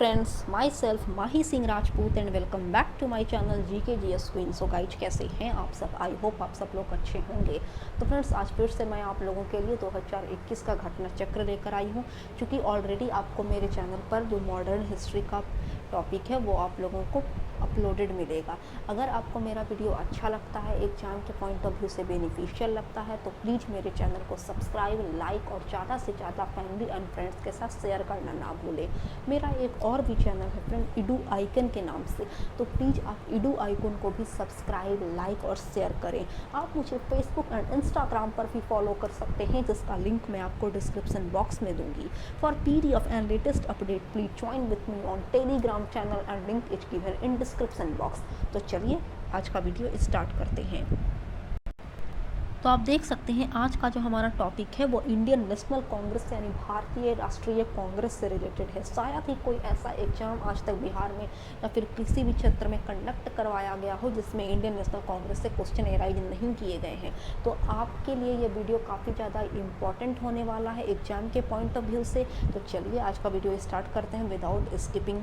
Friends, myself Mahi Singh Rajput and welcome back to my channel GK GS queen. So guys, कैसे हैं आप सब? I hope आप सब लोग अच्छे होंगे। तो फ्रेंड्स, आज फिर से मैं आप लोगों के लिए 2021 का घटना चक्र लेकर आई हूँ, क्योंकि ऑलरेडी आपको मेरे चैनल पर जो मॉडर्न हिस्ट्री का टॉपिक है वो आप लोगों को अपलोडेड मिलेगा। अगर आपको मेरा वीडियो अच्छा लगता है, एग्जाम के पॉइंट ऑफ व्यू से बेनिफिशियल लगता है, तो प्लीज़ मेरे चैनल को सब्सक्राइब, लाइक और ज़्यादा से ज़्यादा फैमिली एंड फ्रेंड्स के साथ शेयर करना ना भूलें। मेरा एक और भी चैनल है फ्रेंड, इडू आइकन के नाम से, तो प्लीज़ आप इडू आइकन को भी सब्सक्राइब, लाइक और शेयर करें। आप मुझे फेसबुक एंड इंस्टाग्राम पर भी फॉलो कर सकते हैं, जिसका लिंक मैं आपको डिस्क्रिप्शन बॉक्स में दूंगी। For PDF and latest update please join with me on Telegram channel and link is given in description box. तो चलिए आज का वीडियो स्टार्ट करते हैं। तो आप देख सकते हैं आज का जो हमारा टॉपिक है वो इंडियन नेशनल कांग्रेस यानी भारतीय राष्ट्रीय कांग्रेस से रिलेटेड है। शायद ही कोई ऐसा एग्जाम आज तक बिहार में या फिर किसी भी क्षेत्र में कंडक्ट करवाया गया हो जिसमें इंडियन नेशनल कांग्रेस से क्वेश्चन एराइज नहीं किए गए हैं। तो आपके लिए ये वीडियो काफ़ी ज़्यादा इम्पॉर्टेंट होने वाला है एग्जाम के पॉइंट ऑफ व्यू से। तो चलिए आज का वीडियो स्टार्ट करते हैं विदाउट स्किपिंग।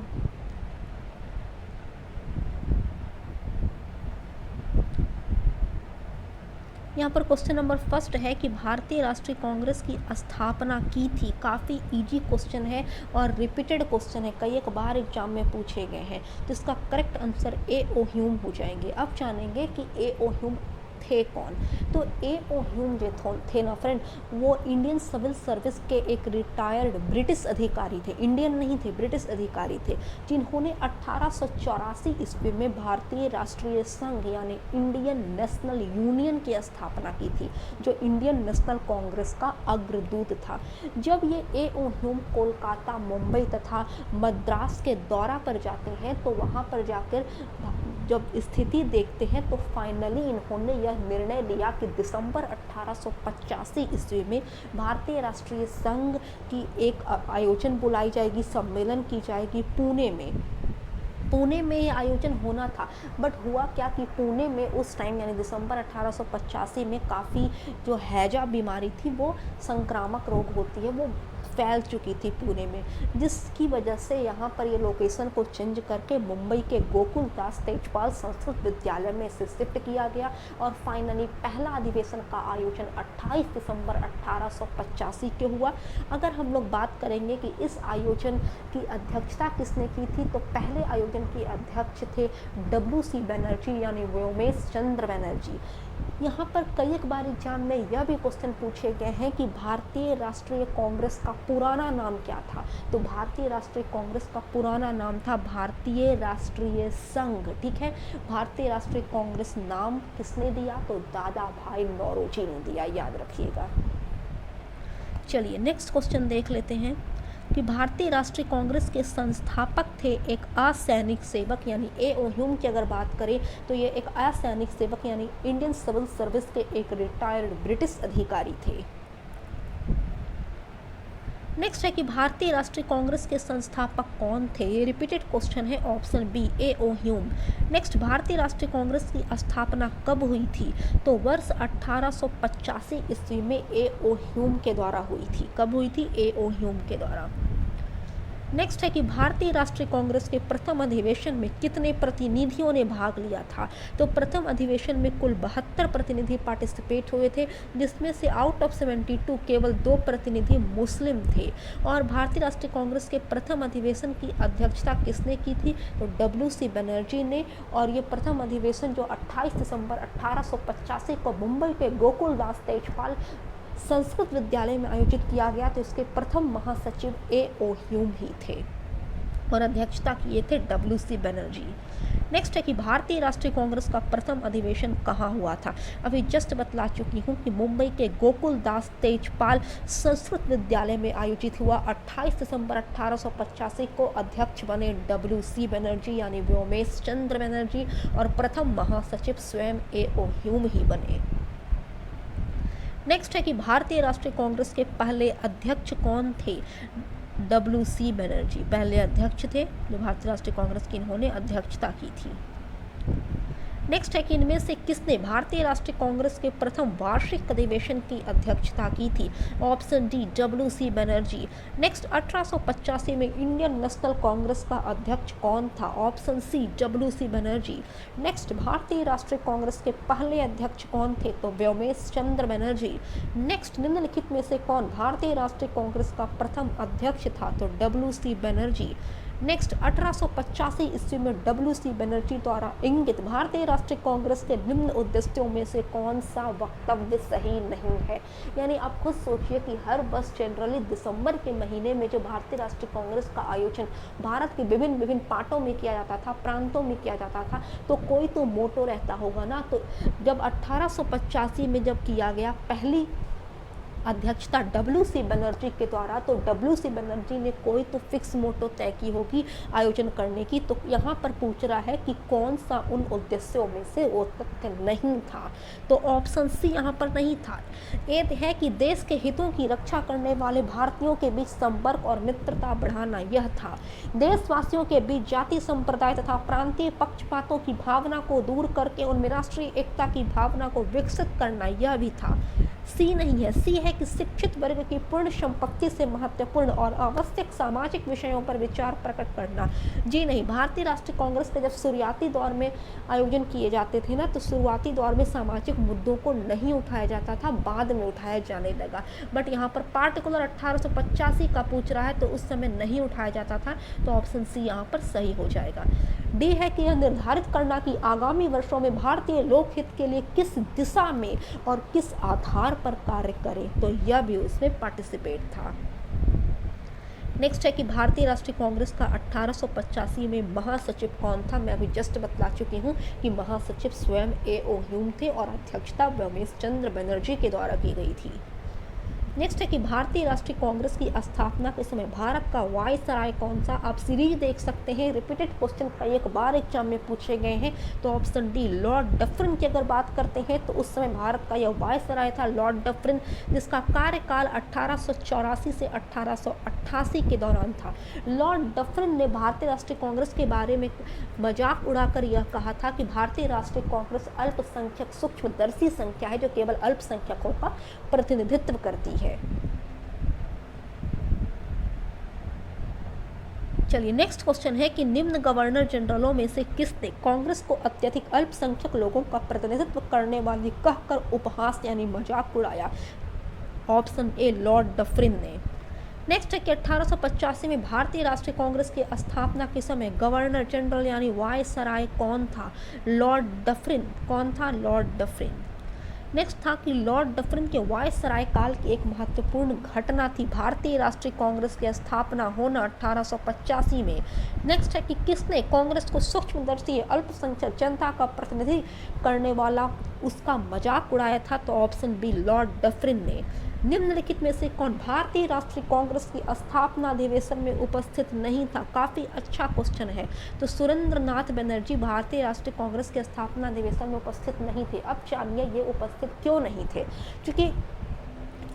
यहाँ पर क्वेश्चन नंबर फर्स्ट है कि भारतीय राष्ट्रीय कांग्रेस की स्थापना की थी। काफ़ी इजी क्वेश्चन है और रिपीटेड क्वेश्चन है, कई एक बार एग्जाम में पूछे गए हैं। तो इसका करेक्ट आंसर A.O. ह्यूम हो जाएंगे। अब जानेंगे कि A.O. ह्यूम थे कौन। तो A.O. ह्यूम जो थे ना फ्रेंड, वो इंडियन सिविल सर्विस के एक रिटायर्ड ब्रिटिश अधिकारी थे। इंडियन नहीं थे, ब्रिटिश अधिकारी थे, जिन्होंने 1884 ईस्वी में भारतीय राष्ट्रीय संघ यानी इंडियन नेशनल यूनियन की स्थापना की थी, जो इंडियन नेशनल कांग्रेस का अग्रदूत था। जब ये A.O. ह्यूम कोलकाता, मुंबई तथा मद्रास के दौरा पर जाते हैं, तो वहाँ पर जाकर जब स्थिति देखते हैं तो फाइनली इन्होंने यह निर्णय लिया कि दिसंबर 1885 ईस्वी में भारतीय राष्ट्रीय संघ की एक आयोजन बुलाई जाएगी, सम्मेलन की जाएगी पुणे में ये आयोजन होना था। बट हुआ क्या कि पुणे में उस टाइम यानी दिसंबर 1885 में काफ़ी जो हैजा बीमारी थी, वो संक्रामक रोग होती है, वो फैल चुकी थी पुणे में, जिसकी वजह से यहाँ पर ये लोकेशन को चेंज करके मुंबई के गोकुलदास तेजपाल संस्कृत विद्यालय में इसे शिफ्ट किया गया। और फाइनली पहला अधिवेशन का आयोजन 28 दिसंबर 1885 के हुआ। अगर हम लोग बात करेंगे कि इस आयोजन की अध्यक्षता किसने की थी, तो पहले आयोजन के अध्यक्ष थे W.C. बनर्जी यानी व्योमेश चंद्र बनर्जी। यहाँ पर कई एक बार एग्जाम में यह भी क्वेश्चन पूछे गए हैं कि भारतीय राष्ट्रीय कांग्रेस का पुराना नाम क्या था। तो भारतीय राष्ट्रीय कांग्रेस का पुराना नाम था भारतीय राष्ट्रीय संघ। ठीक है, भारतीय राष्ट्रीय कांग्रेस नाम किसने दिया? तो दादा भाई नौरोजी ने दिया, याद रखिएगा। चलिए नेक्स्ट क्वेश्चन देख लेते हैं कि भारतीय राष्ट्रीय कांग्रेस के संस्थापक थे एक असैनिक सेवक यानी A.O. ह्यूम की अगर बात करें तो ये एक असैनिक सेवक यानी इंडियन सिविल सर्विस के एक रिटायर्ड ब्रिटिश अधिकारी थे। नेक्स्ट है कि भारतीय राष्ट्रीय कांग्रेस के संस्थापक कौन थे। ये रिपीटेड क्वेश्चन है, option B A.O. Hume. Next, भारतीय राष्ट्रीय कांग्रेस की स्थापना कब हुई थी? तो वर्ष 1885 ईस्वी में A.O. ह्यूम के द्वारा हुई थी। कब हुई थी? A.O. ह्यूम के द्वारा। नेक्स्ट है कि भारतीय राष्ट्रीय कांग्रेस के प्रथम अधिवेशन में कितने प्रतिनिधियों ने भाग लिया था? तो प्रथम अधिवेशन में कुल 72 प्रतिनिधि पार्टिसिपेट हुए थे, जिसमें से आउट ऑफ 72 केवल 2 प्रतिनिधि मुस्लिम थे। और भारतीय राष्ट्रीय कांग्रेस के प्रथम अधिवेशन की अध्यक्षता किसने की थी? तो W.C. बनर्जी ने। और ये प्रथम अधिवेशन जो 28 दिसंबर 1885 को मुंबई के गोकुलदास तेजपाल संस्कृत विद्यालय में आयोजित किया गया, तो इसके प्रथम महासचिव A.O. ह्यूम ही थे और अध्यक्षता किए थे W.C. बनर्जी। नेक्स्ट है कि भारतीय राष्ट्रीय कांग्रेस का प्रथम अधिवेशन कहाँ हुआ था? अभी जस्ट बतला चुकी हूँ कि मुंबई के गोकुलदास तेजपाल संस्कृत विद्यालय में आयोजित हुआ। 28 दिसंबर 1885 को अध्यक्ष बने W.C. बनर्जी यानी व्योमेश चंद्र बनर्जी, और प्रथम महासचिव स्वयं A.O. ह्यूम ही बने। नेक्स्ट है कि भारतीय राष्ट्रीय कांग्रेस के पहले अध्यक्ष कौन थे? W.C. बनर्जी पहले अध्यक्ष थे जो भारतीय राष्ट्रीय कांग्रेस की इन्होंने अध्यक्षता की थी। नेक्स्ट है कि इनमें से किसने भारतीय राष्ट्रीय कांग्रेस के प्रथम वार्षिक अधिवेशन की अध्यक्षता की थी? Option D WC Banerjee. Next 1885 में इंडियन नेशनल कांग्रेस का अध्यक्ष कौन था? Option C WC Banerjee. Next भारतीय राष्ट्रीय कांग्रेस के पहले अध्यक्ष कौन थे? तो व्योमेश चंद्र बनर्जी। नेक्स्ट निम्नलिखित में से कौन भारतीय राष्ट्रीय कांग्रेस का प्रथम अध्यक्ष था? तो WC बनर्जी। नेक्स्ट 1885 ईस्वी में WC बनर्जी द्वारा इंगित भारतीय राष्ट्रीय कांग्रेस के निम्न उद्देश्यों में से कौन सा वक्तव्य सही नहीं है? यानी आप खुद सोचिए कि हर वर्ष जनरली दिसंबर के महीने में जो भारतीय राष्ट्रीय कांग्रेस का आयोजन भारत के विभिन्न विभिन्न पार्टों में किया जाता था, प्रांतों में किया जाता था, तो कोई तो मोटो रहता होगा ना। तो जब 1885 में जब किया गया पहली अध्यक्षता WC बनर्जी के द्वारा, तो WC बनर्जी ने कोई तो फिक्स मोटो तय की होगी आयोजन करने की। तो यहाँ पर पूछ रहा है कि कौन सा उन उद्देश्यों में से वो तथ्य नहीं था? तो ऑप्शन सी यहाँ पर नहीं था। एक है कि देश के हितों की रक्षा करने वाले भारतीयों के बीच संपर्क और मित्रता बढ़ाना, यह था। देशवासियों के बीच जाति संप्रदाय तथा प्रांतीय पक्षपातों की भावना को दूर करके उनमें राष्ट्रीय एकता की भावना को विकसित करना, यह भी था। सी नहीं है। सी है कि शिक्षित वर्ग की पूर्ण संपत्ति से महत्वपूर्ण और आवश्यक सामाजिक विषयों पर विचार प्रकट करना। जी नहीं, भारतीय राष्ट्रीय कांग्रेस के जब शुरुआती दौर में आयोजन किए जाते थे ना, तो शुरुआती दौर में सामाजिक मुद्दों को नहीं उठाया जाता था, बाद में उठाया जाने लगा। बट यहाँ पर पार्टिकुलर 1885 का पूछ रहा है, तो उस समय नहीं उठाया जाता था। तो ऑप्शन सी यहाँ पर सही हो जाएगा। डी है कि यह निर्धारित करना कि आगामी वर्षों में भारतीय लोकहित के लिए किस दिशा में और किस आधार पर कार्य करें, तो यह भी उसमें पार्टिसिपेट था। नेक्स्ट है कि भारतीय राष्ट्रीय कांग्रेस का 1885 में महासचिव कौन था? मैं अभी जस्ट बतला चुकी हूँ कि महासचिव स्वयं A.O. ह्यूम थे और अध्यक्षता व्योमेश चंद्र बनर्जी के द्वारा की गई थी। नेक्स्ट है कि भारतीय राष्ट्रीय कांग्रेस की स्थापना के समय भारत का वायसराय कौन सा? आप सीरीज देख सकते हैं, रिपीटेड क्वेश्चन कई एक बार एग्जाम में पूछे गए हैं। तो ऑप्शन डी लॉर्ड डफरिन की अगर बात करते हैं, तो उस समय भारत का यह वायसराय था लॉर्ड डफरिन, जिसका कार्यकाल 1884 से 1888 के दौरान था। लॉर्ड डफरिन ने भारतीय राष्ट्रीय कांग्रेस के बारे में मजाक उड़ाकर यह कहा था कि भारतीय राष्ट्रीय कांग्रेस अल्पसंख्यक सूक्ष्मदर्शी संख्या है जो केवल अल्पसंख्यकों का प्रतिनिधित्व करती है। चलिए नेक्स्ट क्वेश्चन है कि निम्न गवर्नर जनरलों में से किसने कांग्रेस को अत्यधिक अल्पसंख्यक लोगों का प्रतिनिधित्व करने वाली कहकर उपहास यानी मजाक उड़ाया? ऑप्शन ए लॉर्ड डफरिन ने। नेक्स्ट है कि 1885 में भारतीय राष्ट्रीय कांग्रेस की स्थापना के समय गवर्नर जनरल यानी वायसराय कौन था? Lord Dufferin. कौन था? Lord Dufferin. नेक्स्ट था कि लॉर्ड डफरिन के वायसराय काल की एक महत्वपूर्ण घटना थी भारतीय राष्ट्रीय कांग्रेस की स्थापना होना 1885 में। नेक्स्ट है कि किसने कांग्रेस को सूक्ष्मदर्शी अल्पसंख्यक जनता का प्रतिनिधि करने वाला उसका मजाक उड़ाया था? तो ऑप्शन बी लॉर्ड डफरिन ने। निम्नलिखित में से कौन भारतीय राष्ट्रीय कांग्रेस की स्थापना अधिवेशन में उपस्थित नहीं था? काफ़ी अच्छा क्वेश्चन है। तो सुरेंद्रनाथ बनर्जी भारतीय राष्ट्रीय कांग्रेस के स्थापना अधिवेशन में उपस्थित नहीं थे। अब जानिए ये उपस्थित क्यों नहीं थे। क्योंकि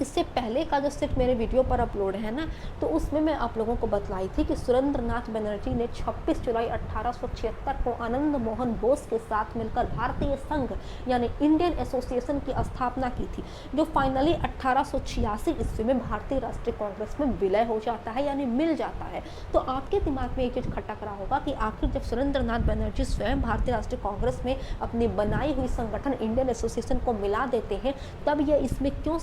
इससे पहले का जो सिर्फ मेरे वीडियो पर अपलोड है ना, तो उसमें मैं आप लोगों को बतलाई थी कि सुरेंद्रनाथ बनर्जी ने 26 जुलाई 1876 को आनंद मोहन बोस के साथ मिलकर भारतीय संघ यानी इंडियन एसोसिएशन की स्थापना की थी, जो फाइनली 1886 ईस्वी में भारतीय राष्ट्रीय कांग्रेस में विलय हो जाता है यानी मिल जाता है। तो आपके दिमाग में एक चीज़ खटक रहा होगा कि आखिर जब सुरेंद्रनाथ बनर्जी स्वयं भारतीय राष्ट्रीय कांग्रेस में अपनी बनाई हुई संगठन इंडियन एसोसिएशन को मिला देते हैं, तब ये इसमें क्यों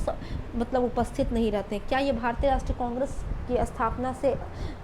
मतलब उपस्थित नहीं रहते हैं? क्या ये भारतीय राष्ट्रीय कांग्रेस की स्थापना से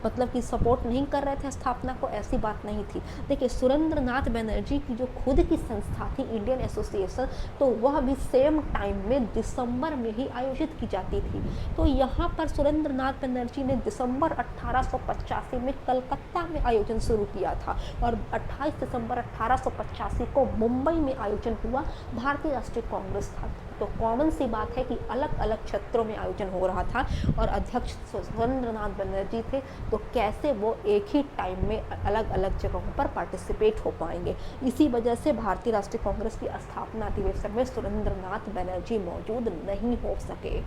मतलब कि सपोर्ट नहीं कर रहे थे स्थापना को? ऐसी बात नहीं थी। देखिए सुरेंद्रनाथ बनर्जी की जो खुद की संस्था थी इंडियन एसोसिएशन, तो वह भी सेम टाइम में दिसंबर में ही आयोजित की जाती थी। तो यहाँ पर सुरेंद्रनाथ बनर्जी ने दिसंबर 1885 में कलकत्ता में आयोजन शुरू किया था और 28 दिसंबर 1885 को मुंबई में आयोजन हुआ भारतीय राष्ट्रीय कांग्रेस था। तो कॉमन सी बात है कि अलग अलग क्षेत्रों में आयोजन हो रहा था और अध्यक्ष सुरेंद्रनाथ बनर्जी थे, तो कैसे वो एक ही टाइम में अलग अलग जगहों पर पार्टिसिपेट हो पाएंगे। इसी वजह से भारतीय राष्ट्रीय कांग्रेस की स्थापना अधिवेशन में सुरेंद्रनाथ बनर्जी मौजूद नहीं हो सके।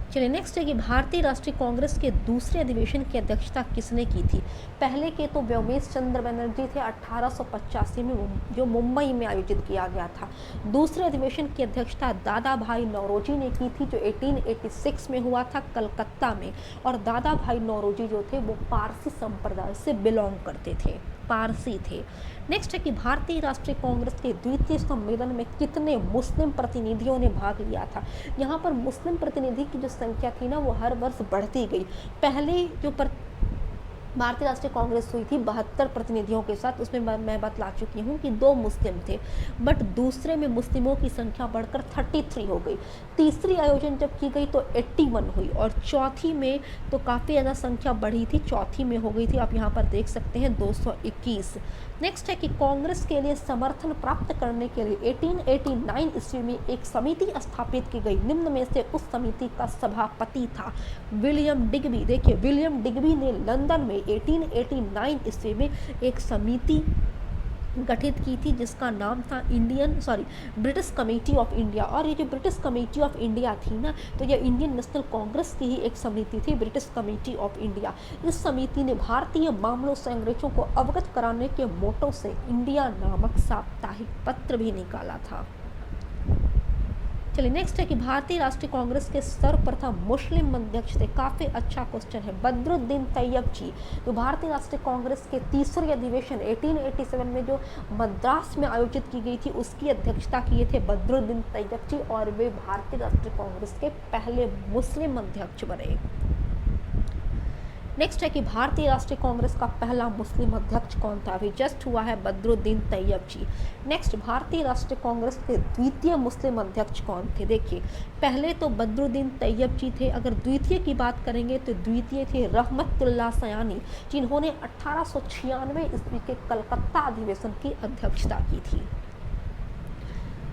चलिए नेक्स्ट है कि भारतीय राष्ट्रीय कांग्रेस के दूसरे अधिवेशन की अध्यक्षता किसने की थी। पहले के तो व्योमेश चंद्र बनर्जी थे 1885 में, जो मुंबई में आयोजित किया गया था। दूसरे अधिवेशन की अध्यक्षता दादा भाई नौरोजी ने की थी, जो 1886 में हुआ था कलकत्ता में। और दादा भाई नौरोजी जो थे वो पारसी संप्रदाय से बिलोंग करते थे, पारसी थे। नेक्स्ट है कि भारतीय राष्ट्रीय कांग्रेस के द्वितीय सम्मेलन में कितने मुस्लिम प्रतिनिधियों ने भाग लिया था। यहाँ पर मुस्लिम प्रतिनिधि की जो संख्या थी ना वो हर वर्ष बढ़ती गई। पहले जो भारतीय राष्ट्रीय कांग्रेस हुई थी 72 प्रतिनिधियों के साथ, उसमें मैं बतला चुकी हूँ कि 2 मुस्लिम थे, बट दूसरे में मुस्लिमों की संख्या बढ़कर 33 हो गई। तीसरी आयोजन जब की गई तो 81 हुई, और चौथी में तो काफ़ी ज़्यादा संख्या बढ़ी थी, चौथी में हो गई थी, आप यहाँ पर देख सकते हैं 221। नेक्स्ट है कि कांग्रेस के लिए समर्थन प्राप्त करने के लिए 1889 ईस्वी में एक समिति स्थापित की गई। निम्न में से उस समिति का सभापति था विलियम डिग्बी। देखिए, विलियम डिग्बी ने लंदन में 1889 ईस्वी में एक समिति गठित की थी जिसका नाम था ब्रिटिश कमेटी ऑफ इंडिया। और ये जो ब्रिटिश कमेटी ऑफ इंडिया थी ना, तो ये इंडियन नेशनल कांग्रेस की ही एक समिति थी, ब्रिटिश कमेटी ऑफ इंडिया। इस समिति ने भारतीय मामलों से अंग्रेजों को अवगत कराने के मोटो से इंडिया नामक साप्ताहिक पत्र भी निकाला था। चलिए नेक्स्ट है कि भारतीय राष्ट्रीय कांग्रेस के सर्वप्रथम मुस्लिम अध्यक्ष थे। काफ़ी अच्छा क्वेश्चन है, बद्रुद्दीन तैयब जी। तो भारतीय राष्ट्रीय कांग्रेस के तीसरे अधिवेशन 1887 में जो मद्रास में आयोजित की गई थी उसकी अध्यक्षता किए थे बद्रुद्दीन तैयब जी, और वे भारतीय राष्ट्रीय कांग्रेस के पहले मुस्लिम अध्यक्ष बने। नेक्स्ट है कि भारतीय राष्ट्रीय कांग्रेस का पहला मुस्लिम अध्यक्ष कौन था। अभी जस्ट हुआ है बद्रुद्दीन तैयब जी। नेक्स्ट, भारतीय राष्ट्रीय कांग्रेस के द्वितीय मुस्लिम अध्यक्ष कौन थे। देखिए, पहले तो बद्रुद्दीन तैयब जी थे, अगर द्वितीय की बात करेंगे तो द्वितीय थे रहमतुल्लाह सयानी, जिन्होंने 1896 ईस्वी के कलकत्ता अधिवेशन की अध्यक्षता की थी।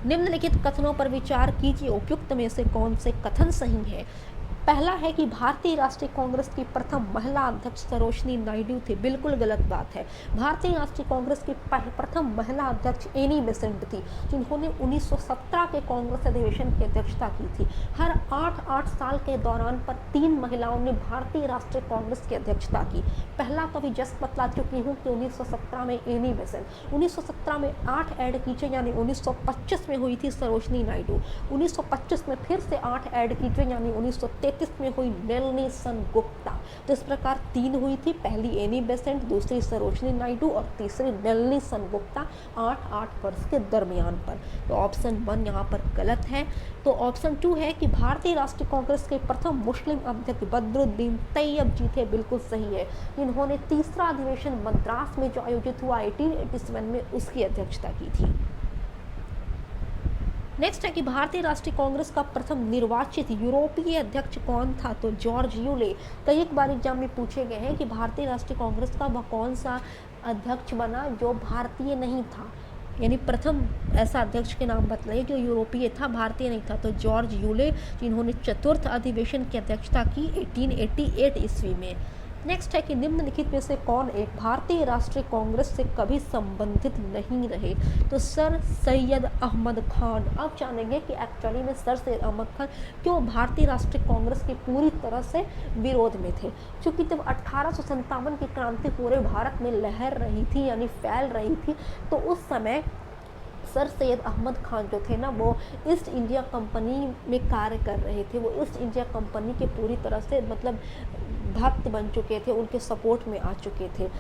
निम्नलिखित कथनों पर विचार कीजिए, उपयुक्त में से कौन से कथन सही है। पहला है कि भारतीय राष्ट्रीय कांग्रेस की प्रथम महिला अध्यक्ष सरोजिनी नायडू थे। बिल्कुल गलत बात है। भारतीय राष्ट्रीय कांग्रेस की प्रथम महिला अध्यक्ष एनी बेसेंट थी, जिन्होंने 1917 के कांग्रेस अधिवेशन की अध्यक्षता की थी। हर 8 साल के दौरान पर 3 महिलाओं ने भारतीय राष्ट्रीय कांग्रेस की अध्यक्षता की। पहला तो अभी जस्ट बतला चुकी हूँ कि 1917 में एनी बेसेंट, 1917 में 8 ऐड कीजिए यानी 1925 में हुई थी सरोजिनी नायडू, 1925 में फिर से 8 ऐड कीजिए यानी 1933 में हुई नेल्नी सेनगुप्ता। तो इस प्रकार 3 हुई थी, पहली एनी बेसेंट, दूसरी सरोजिनी नायडू और तीसरी नेल्नी सेनगुप्ता 8 वर्ष के दरमियान पर। तो ऑप्शन 1 यहाँ पर गलत है। तो ऑप्शन 2 है कि भारतीय राष्ट्रीय कांग्रेस के प्रथम मुस्लिम अध्यक्ष बद्रुद्दीन तैयब जी थे, बिल्कुल सही है। इन्होंने तीसरा अधिवेशन मद्रास में जो आयोजित हुआ 1887 में उसकी अध्यक्षता की थी। नेक्स्ट है कि भारतीय राष्ट्रीय कांग्रेस का प्रथम निर्वाचित यूरोपीय अध्यक्ष कौन था। तो जॉर्ज यूले। कई एक बार एग्जाम में पूछे गए हैं कि भारतीय राष्ट्रीय कांग्रेस का वह कौन सा अध्यक्ष बना जो भारतीय नहीं था, यानी प्रथम ऐसा अध्यक्ष के नाम बतलाइए जो यूरोपीय था, भारतीय नहीं था। तो जॉर्ज यूले, जिन्होंने चतुर्थ अधिवेशन की अध्यक्षता की 1888 ईस्वी में। नेक्स्ट है कि निम्नलिखित में से कौन एक भारतीय राष्ट्रीय कांग्रेस से कभी संबंधित नहीं रहे। तो सर सैयद अहमद खान। अब जानेंगे कि एक्चुअली में सर सैयद अहमद खान क्यों भारतीय राष्ट्रीय कांग्रेस के पूरी तरह से विरोध में थे। क्योंकि जब 1857 की क्रांति पूरे भारत में लहर रही थी, यानी फैल रही थी, तो उस समय सर सैयद अहमद खान जो थे ना, वो ईस्ट इंडिया कंपनी में कार्य कर रहे थे। वो ईस्ट इंडिया कंपनी के पूरी तरह से मतलब भक्त बन चुके थे, उनके सपोर्ट में आ चुके थे।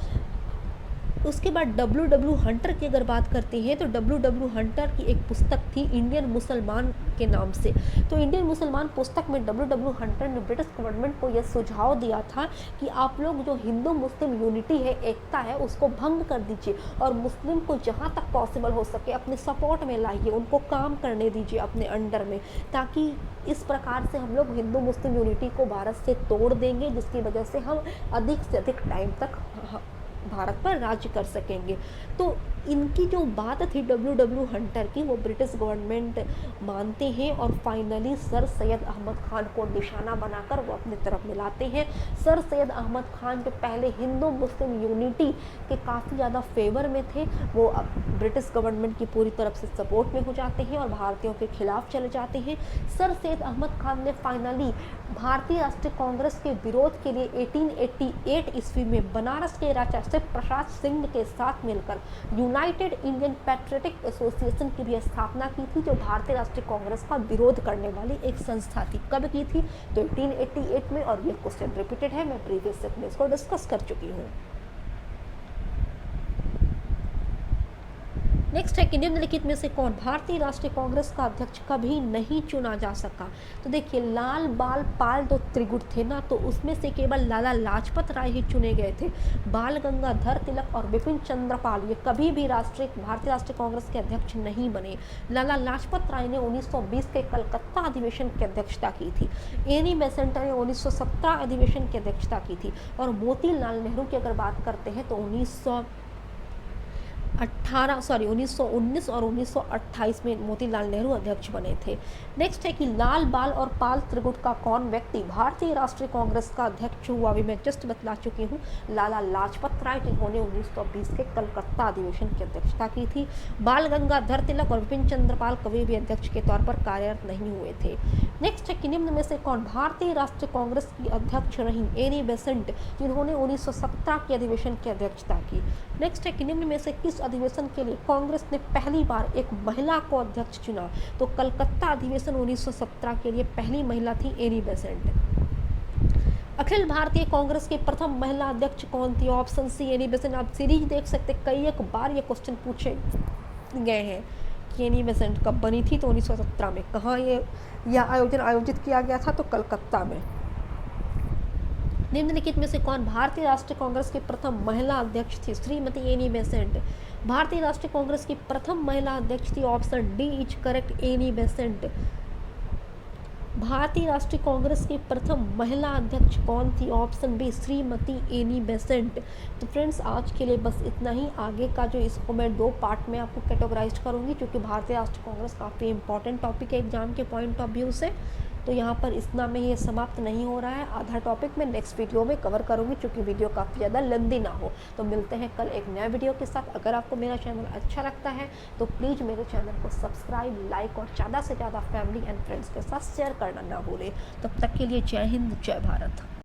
उसके बाद डब्ल्यू हंटर की अगर बात करते हैं तो डब्ल्यू हंटर की एक पुस्तक थी इंडियन मुसलमान के नाम से। तो इंडियन मुसलमान पुस्तक में डब्ल्यू हंटर ने ब्रिटिश गवर्नमेंट को यह सुझाव दिया था कि आप लोग जो हिंदू मुस्लिम यूनिटी है, एकता है, उसको भंग कर दीजिए और मुस्लिम को जहाँ तक पॉसिबल हो सके अपने सपोर्ट में लाइए, उनको काम करने दीजिए अपने अंडर में, ताकि इस प्रकार से हम लोग हिंदू मुस्लिम यूनिटी को भारत से तोड़ देंगे, जिसकी वजह से हम अधिक से अधिक टाइम तक भारत पर राज्य कर सकेंगे। तो इनकी जो बात थी डब्ल्यू हंटर की, वो ब्रिटिश गवर्नमेंट मानते हैं और फाइनली सर सैयद अहमद खान को निशाना बनाकर वो अपनी तरफ मिलाते हैं। सर सैयद अहमद खान जो पहले हिंदू मुस्लिम यूनिटी के काफ़ी ज़्यादा फेवर में थे, वो अब ब्रिटिश गवर्नमेंट की पूरी तरफ से सपोर्ट में हो जाते हैं और भारतीयों के खिलाफ चले जाते हैं। सर सैयद अहमद खान ने फाइनली भारतीय राष्ट्रीय कांग्रेस के विरोध के लिए 1888 ईस्वी में बनारस के राजा शिव प्रसाद सिंह के साथ मिलकर यूनाइटेड इंडियन पैट्रियटिक एसोसिएशन की भी स्थापना की थी, जो भारतीय राष्ट्रीय कांग्रेस का विरोध करने वाली एक संस्था थी। कब की थी? तो 1888 में, और ये क्वेश्चन रिपीटेड है, मैं प्रीवियस सेट में इसको डिस्कस कर चुकी हूँ। नेक्स्ट है कि निम्नलिखित में से कौन भारतीय राष्ट्रीय कांग्रेस का अध्यक्ष कभी नहीं चुना जा सका? तो देखिए, लाल बाल पाल दो त्रिगुट थे ना, तो उसमें से केवल लाला लाजपत राय ही चुने गए थे। बाल गंगाधर तिलक और बिपिन चंद्र पाल ये कभी भी भारतीय राष्ट्रीय कांग्रेस के अध्यक्ष नहीं बने। लाला लाजपत राय ने 1920 के कलकत्ता अधिवेशन की अध्यक्षता की थी। एनी बेसेंट ने 1917 अधिवेशन की अध्यक्षता की थी। और मोतीलाल नेहरू की अगर बात करते हैं तो 1919 और 1928 में मोतीलाल नेहरू अध्यक्ष बने थे। नेक्स्ट है कि लाल बाल और पाल त्रिगुट का कौन व्यक्ति भारतीय राष्ट्रीय कांग्रेस का अध्यक्ष हुआ? अभी मैं जस्ट बतला चुकी हूँ, लाला लाजपत राय, जिन्होंने 1920 के कलकत्ता अधिवेशन की अध्यक्षता की थी। बाल गंगाधर तिलक और बिपिन चंद्र पाल कभी भी अध्यक्ष के तौर पर कार्यरत नहीं हुए थे। नेक्स्ट है कि निम्न में से कौन भारतीय राष्ट्रीय कांग्रेस की अध्यक्ष रही? एनी बेसेंट, जिन्होंने 1917 के अधिवेशन की अध्यक्षता की। नेक्स्ट है कि निम्न में से किस अधिवेशन के लिए कांग्रेस ने पहली बार एक महिला को अध्यक्ष चुना? तो कलकत्ता अधिवेशन 1917 के लिए पहली महिला थी एनी बेसेंट। अखिल भारतीय कांग्रेस की प्रथम महिला अध्यक्ष कौन थी? Option see Annie Besant. आप सीरीज देख सकते, कई एक बार ये क्वेश्चन पूछे गए हैं कि एनी बेसेंट कब बनी थी? तो 1917 में। कहाँ यह आयोजन आयोजित किया गया था? तो कलकत्ता में। निम्नलिखित में से कौन भारतीय राष्ट्रीय कांग्रेस की प्रथम महिला अध्यक्ष थी? श्रीमती एनी बेसेंट भारतीय राष्ट्रीय कांग्रेस की प्रथम महिला अध्यक्ष थी। Option D is correct, Annie Besant. भारतीय राष्ट्रीय कांग्रेस की प्रथम महिला अध्यक्ष कौन थी? Option B, Shrimati Annie Besant. तो फ्रेंड्स, आज के लिए बस इतना ही। आगे का जो इसको मैं 2 पार्ट में आपको कैटेगराइज करूंगी, क्योंकि भारतीय राष्ट्रीय कांग्रेस काफ़ी इंपॉर्टेंट टॉपिक है एग्जाम के पॉइंट ऑफ व्यू से। तो यहाँ पर इतना में ये समाप्त नहीं हो रहा है, आधा टॉपिक मैं नेक्स्ट वीडियो में कवर करूँगी, क्योंकि वीडियो काफ़ी ज़्यादा लेंदी ना हो। तो मिलते हैं कल एक नया वीडियो के साथ। अगर आपको मेरा चैनल अच्छा लगता है तो प्लीज़ मेरे चैनल को सब्सक्राइब, लाइक और ज़्यादा से ज़्यादा फैमिली एंड फ्रेंड्स के साथ शेयर करना ना भूलें। तब तक के लिए जय हिंद, जय भारत।